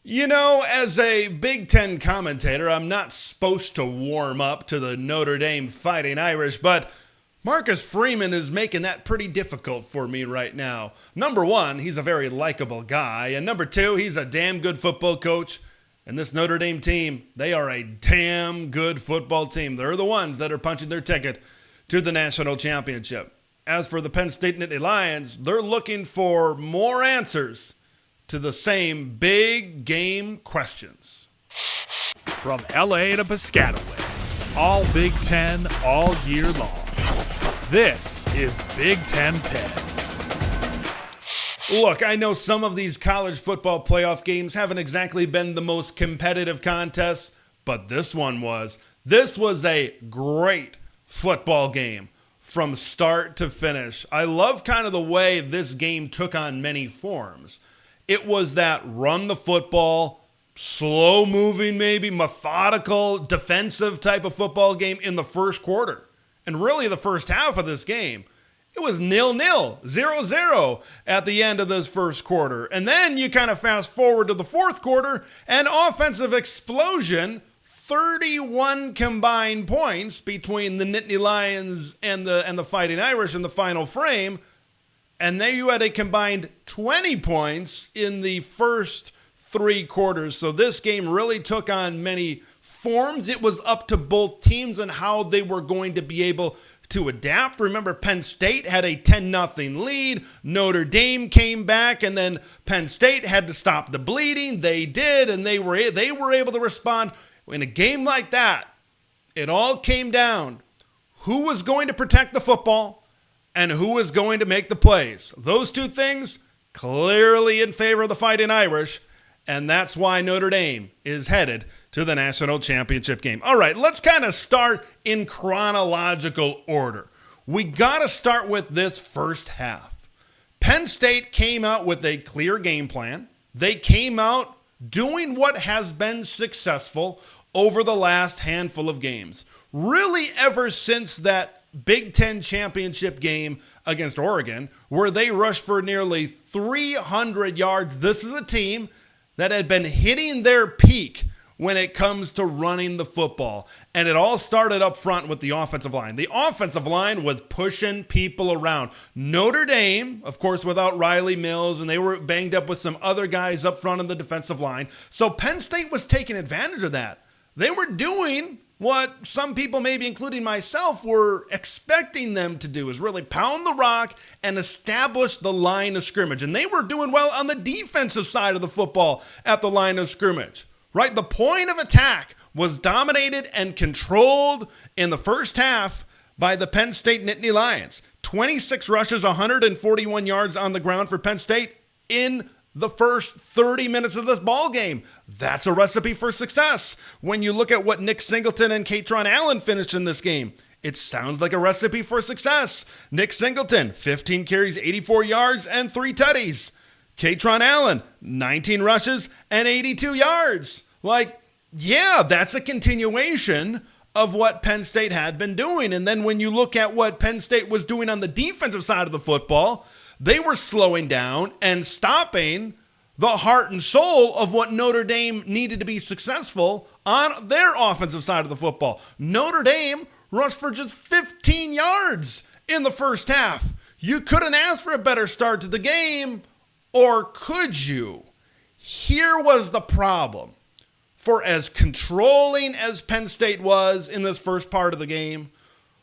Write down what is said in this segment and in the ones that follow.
You know, as a Big Ten commentator, I'm not supposed to warm up to the Notre Dame Fighting Irish, but Marcus Freeman is making that pretty difficult for me right now. Number one, he's a very likable guy, and number two, he's a damn good football coach. And this Notre Dame team, they are a damn good football team. They're the ones that are punching their ticket to the national championship. As for the Penn State Nittany Lions, they're looking for more answers to the same big game questions. From LA to Piscataway, all Big Ten all year long. This is Big Ten 10. Look, I know some of these college football playoff games haven't exactly been the most competitive contests, but this one was. This was a great football game from start to finish. I love kind of the way this game took on many forms. It was that run the football, slow moving maybe, methodical, defensive type of football game in the first quarter. And really the first half of this game, it was 0-0, 0-0 at the end of this first quarter. And then you kind of fast forward to the fourth quarter, an offensive explosion, 31 combined points between the Nittany Lions and the Fighting Irish in the final frame. And there you had a combined 20 points in the first three quarters. So this game really took on many forms. It was up to both teams and how they were going to be able to adapt. Remember, Penn State had a 10-0 lead. Notre Dame came back, and then Penn State had to stop the bleeding. They did, and they were able to respond. In a game like that, it all came down. Who was going to protect the football and who was going to make the plays? Those two things clearly in favor of the Fighting Irish, and that's why Notre Dame is headed to the national championship game. All right, let's kind of start in chronological order. We got to start with this first half. Penn State came out with a clear game plan. They came out doing what has been successful over the last handful of games. Really ever since that Big Ten championship game against Oregon, where they rushed for nearly 300 yards. This is a team that had been hitting their peak when it comes to running the football. And it all started up front with the offensive line. The offensive line was pushing people around. Notre Dame, of course, without Riley Mills, and they were banged up with some other guys up front on the defensive line. So Penn State was taking advantage of that. They were doing what some people, maybe including myself, were expecting them to do, is really pound the rock and establish the line of scrimmage. And they were doing well on the defensive side of the football at the line of scrimmage. Right? The point of attack was dominated and controlled in the first half by the Penn State Nittany Lions. 26 rushes, 141 yards on the ground for Penn State in the first 30 minutes of this ball game. That's a recipe for success. When you look at what Nick Singleton and Kaytron Allen finished in this game, it sounds like a recipe for success. Nick Singleton, 15 carries, 84 yards, and 3 tutties. Kaytron Allen, 19 rushes and 82 yards. Yeah, that's a continuation of what Penn State had been doing. And then when you look at what Penn State was doing on the defensive side of the football, they were slowing down and stopping the heart and soul of what Notre Dame needed to be successful on their offensive side of the football. Notre Dame rushed for just 15 yards in the first half. You couldn't ask for a better start to the game, or could you? Here was the problem. For as controlling as Penn State was in this first part of the game,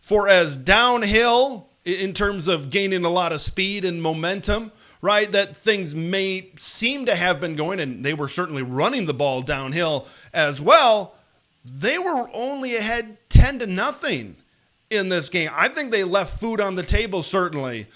for as downhill in terms of gaining a lot of speed and momentum, right, that things may seem to have been going, and they were certainly running the ball downhill as well, they were only ahead 10-0 in this game. I think they left food on the table, certainly,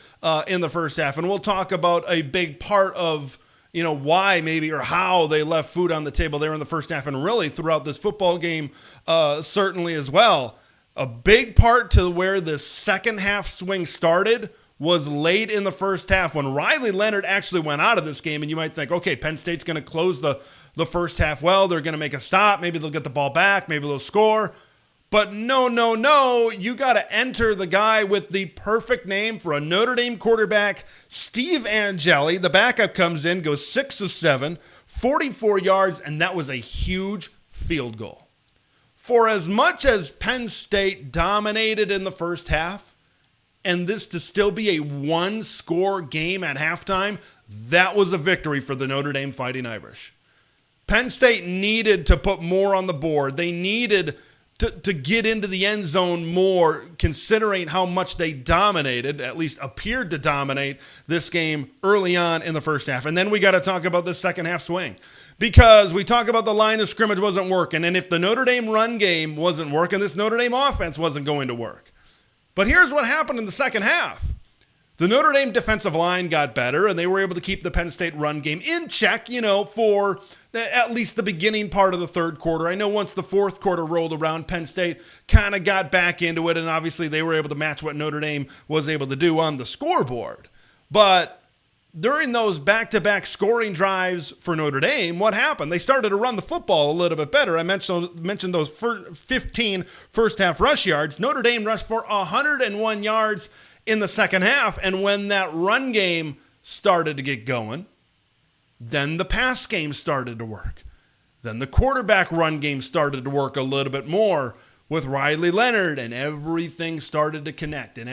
in the first half. And we'll talk about a big part of, why maybe or how they left food on the table there in the first half and really throughout this football game, certainly as well. A big part to where the second half swing started was late in the first half when Riley Leonard actually went out of this game. And you might think, okay, Penn State's going to close the first half well. They're going to make a stop. Maybe they'll get the ball back. Maybe they'll score. But no. You got to enter the guy with the perfect name for a Notre Dame quarterback, Steve Angeli. The backup comes in, goes 6 of 7, 44 yards, and that was a huge field goal. For as much as Penn State dominated in the first half, and this to still be a one-score game at halftime, that was a victory for the Notre Dame Fighting Irish. Penn State needed to put more on the board. They needed to get into the end zone more, considering how much they dominated, at least appeared to dominate this game early on in the first half. And then we got to talk about this second half swing, because we talk about the line of scrimmage wasn't working. And if the Notre Dame run game wasn't working, this Notre Dame offense wasn't going to work. But here's what happened in the second half. The Notre Dame defensive line got better, and they were able to keep the Penn State run game in check, for at least the beginning part of the third quarter. I know once the fourth quarter rolled around, Penn State kind of got back into it, and obviously they were able to match what Notre Dame was able to do on the scoreboard. But during those back-to-back scoring drives for Notre Dame, what happened? They started to run the football a little bit better. I mentioned those 15 first-half rush yards. Notre Dame rushed for 101 yards in the second half, and when that run game started to get going, then the pass game started to work. Then the quarterback run game started to work a little bit more with Riley Leonard, and everything started to connect, and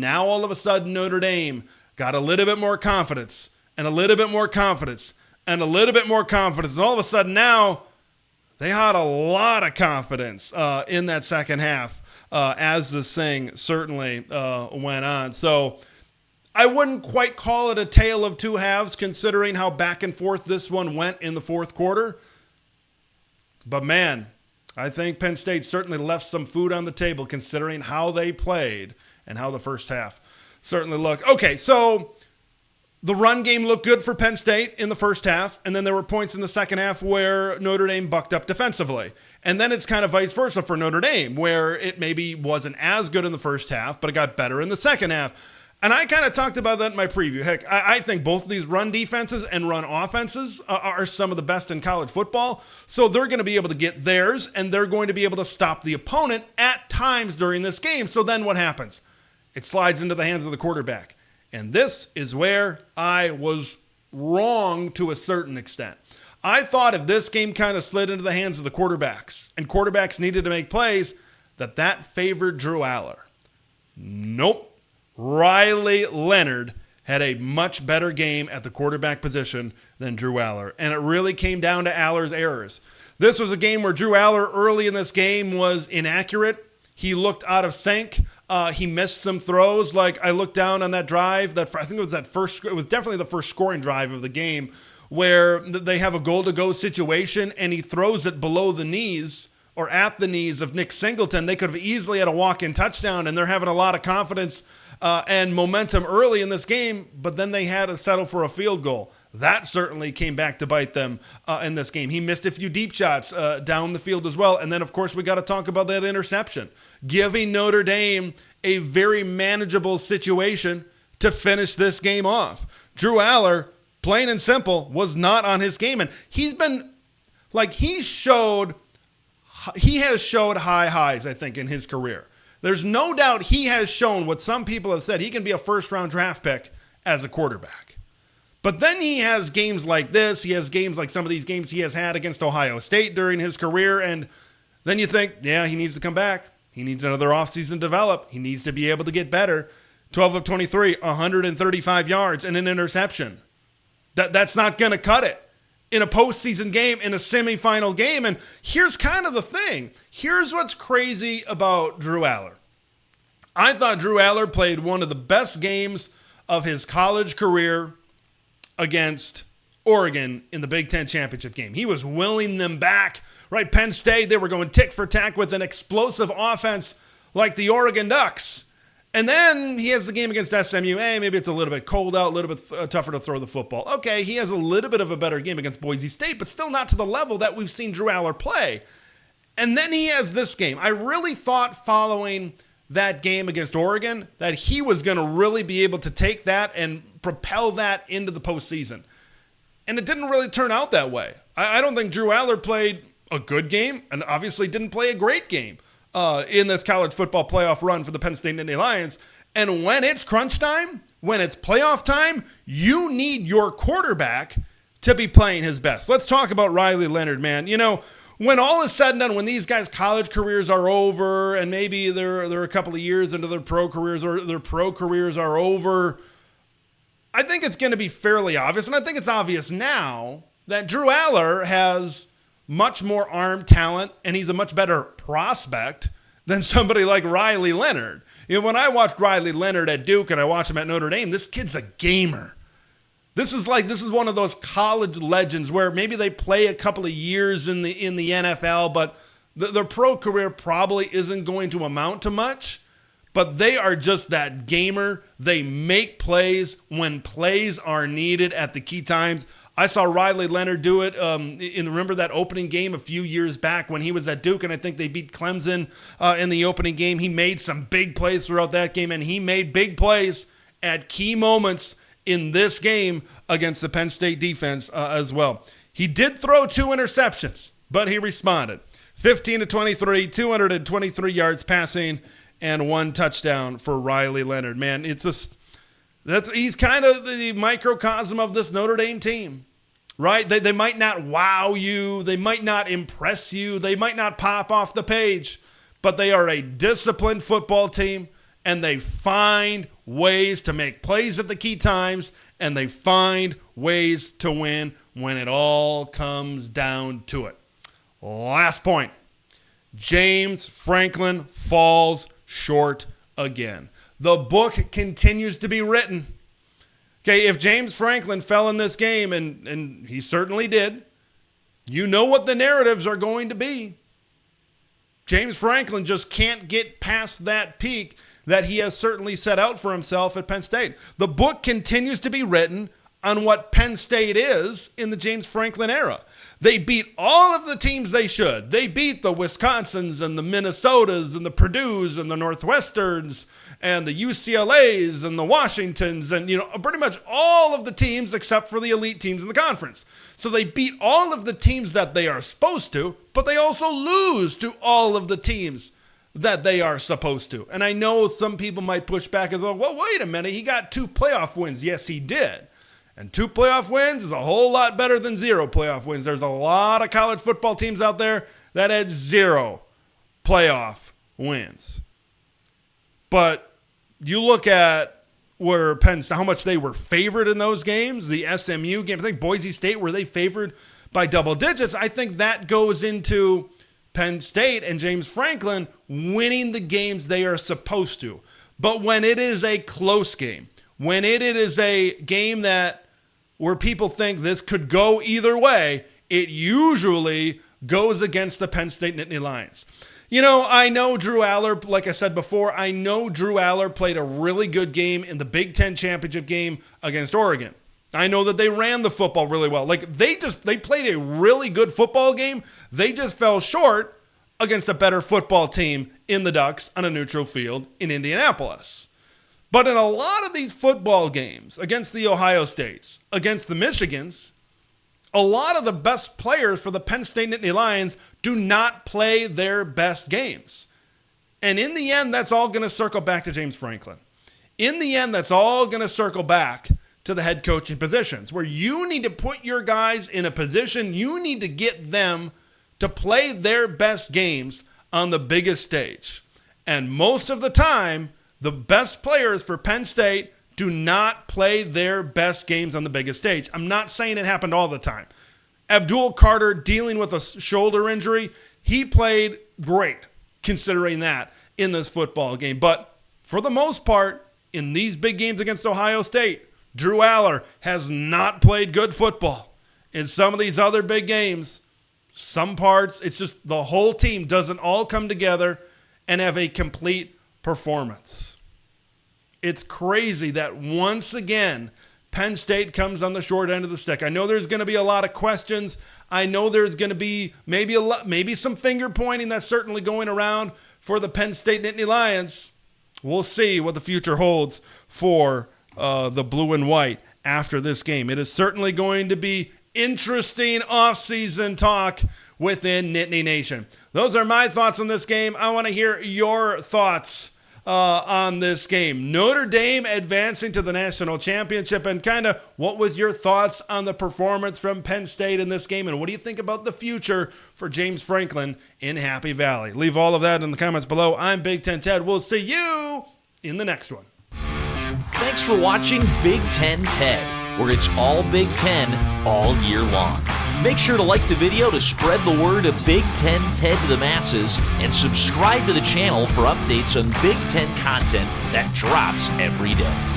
now all of a sudden Notre Dame got a little bit more confidence, and a little bit more confidence, and a little bit more confidence, and all of a sudden now they had a lot of confidence in that second half. As this thing certainly went on. So I wouldn't quite call it a tale of two halves, considering how back and forth this one went in the fourth quarter. But man, I think Penn State certainly left some food on the table, considering how they played and how the first half certainly looked. Okay, so the run game looked good for Penn State in the first half, and then there were points in the second half where Notre Dame bucked up defensively. And then it's kind of vice versa for Notre Dame, where it maybe wasn't as good in the first half, but it got better in the second half. And I kind of talked about that in my preview. Heck, I think both of these run defenses and run offenses are some of the best in college football. So they're going to be able to get theirs, and they're going to be able to stop the opponent at times during this game. So then what happens? It slides into the hands of the quarterback. And this is where I was wrong to a certain extent. I thought if this game kind of slid into the hands of the quarterbacks, and quarterbacks needed to make plays, that favored Drew Aller. Nope. Riley Leonard had a much better game at the quarterback position than Drew Aller. And it really came down to Aller's errors. This was a game where Drew Aller early in this game was inaccurate. He looked out of sync. He missed some throws. Like, I looked down on that drive. I think it was it was definitely the first scoring drive of the game, where they have a goal-to-go situation, and he throws it below the knees or at the knees of Nick Singleton. They could have easily had a walk-in touchdown, and they're having a lot of confidence and momentum early in this game, but then they had to settle for a field goal. That certainly came back to bite them in this game. He missed a few deep shots down the field as well. And then, of course, we got to talk about that interception, giving Notre Dame a very manageable situation to finish this game off. Drew Aller, plain and simple, was not on his game. And he's been, like, he has showed high highs, I think, in his career. There's no doubt he has shown what some people have said. He can be a first-round draft pick as a quarterback. But then he has games like this. He has games like some of these games he has had against Ohio State during his career. And then you think, yeah, he needs to come back. He needs another offseason to develop. He needs to be able to get better. 12 of 23, 135 yards, and an interception. That's not going to cut it in a postseason game, in a semifinal game. And here's kind of the thing. Here's what's crazy about Drew Aller. I thought Drew Aller played one of the best games of his college career against Oregon in the Big Ten championship game. He was willing them back, right? Penn State, they were going tick for tack with an explosive offense like the Oregon Ducks. And then he has the game against SMU. Maybe it's a little bit cold out, a little bit tougher to throw the football. Okay, he has a little bit of a better game against Boise State, but still not to the level that we've seen Drew Aller play. And then he has this game. I really thought following that game against Oregon that he was going to really be able to take that and propel that into the postseason. And it didn't really turn out that way. I don't think Drew Aller played a good game and obviously didn't play a great game in this college football playoff run for the Penn State Nittany Lions. And when it's crunch time, when it's playoff time, you need your quarterback to be playing his best. Let's talk about Riley Leonard, man. You know, when all is said and done, when these guys' college careers are over and maybe they're a couple of years into their pro careers or their pro careers are over, I think it's going to be fairly obvious, and I think it's obvious now, that Drew Aller has much more arm talent and he's a much better prospect than somebody like Riley Leonard. You know, when I watched Riley Leonard at Duke and I watched him at Notre Dame, this kid's a gamer. This is one of those college legends where maybe they play a couple of years in the NFL, but their pro career probably isn't going to amount to much. But they are just that gamer. They make plays when plays are needed at the key times. I saw Riley Leonard do it remember that opening game a few years back when he was at Duke, and I think they beat Clemson in the opening game. He made some big plays throughout that game, and he made big plays at key moments in this game against the Penn State defense as well. He did throw 2 interceptions, but he responded. 15-23, 223 yards passing, and 1 touchdown for Riley Leonard. Man, he's kind of the microcosm of this Notre Dame team, right? They might not wow you. They might not impress you. They might not pop off the page, but they are a disciplined football team, and they find ways to make plays at the key times, and they find ways to win when it all comes down to it. Last point. James Franklin falls short again. The book continues to be written. Okay, if James Franklin fell in this game, and he certainly did, you know what the narratives are going to be. James Franklin just can't get past that peak that he has certainly set out for himself at Penn State. The book continues to be written on what Penn State is in the James Franklin era. They beat all of the teams they should. They beat the Wisconsins and the Minnesotas and the Purdues and the Northwesterns and the UCLAs and the Washingtons and, pretty much all of the teams except for the elite teams in the conference. So they beat all of the teams that they are supposed to, but they also lose to all of the teams that they are supposed to. And I know some people might push back as well, wait a minute, he got 2 playoff wins. Yes, he did. And 2 playoff wins is a whole lot better than 0 playoff wins. There's a lot of college football teams out there that had 0 playoff wins. But you look at where how much they were favored in those games, the SMU game. I think Boise State, were they favored by double digits? I think that goes into Penn State and James Franklin winning the games they are supposed to. But when it is a close game, when it is a game where people think this could go either way, it usually goes against the Penn State Nittany Lions. I know Drew Aller, like I said before, I know Drew Aller played a really good game in the Big Ten championship game against Oregon. I know that they ran the football really well. They played a really good football game. They just fell short against a better football team in the Ducks on a neutral field in Indianapolis. But in a lot of these football games against the Ohio States, against the Michigans, a lot of the best players for the Penn State Nittany Lions do not play their best games. And in the end, that's all going to circle back to James Franklin. In the end, that's all going to circle back to the head coaching positions, where you need to put your guys in a position, you need to get them to play their best games on the biggest stage. And most of the time, the best players for Penn State do not play their best games on the biggest stage. I'm not saying it happened all the time. Abdul Carter dealing with a shoulder injury, he played great considering that in this football game. But for the most part, in these big games against Ohio State, Drew Aller has not played good football. In some of these other big games, some parts, it's just the whole team doesn't all come together and have a complete performance. It's crazy that once again, Penn State comes on the short end of the stick. I know there's going to be a lot of questions. I know there's going to be maybe some finger pointing that's certainly going around for the Penn State Nittany Lions. We'll see what the future holds for the blue and white after this game. It is certainly going to be interesting offseason talk within Nittany Nation. Those are my thoughts on this game. I want to hear your thoughts on this game. Notre Dame advancing to the national championship, and kind of what was your thoughts on the performance from Penn State in this game, and what do you think about the future for James Franklin in Happy Valley? Leave all of that in the comments below. I'm Big Ten Ted. We'll see you in the next one. Thanks for watching Big Ten Ted, where it's all Big Ten all year long. Make sure to like the video to spread the word of Big Ten Ted to the masses, and subscribe to the channel for updates on Big Ten content that drops every day.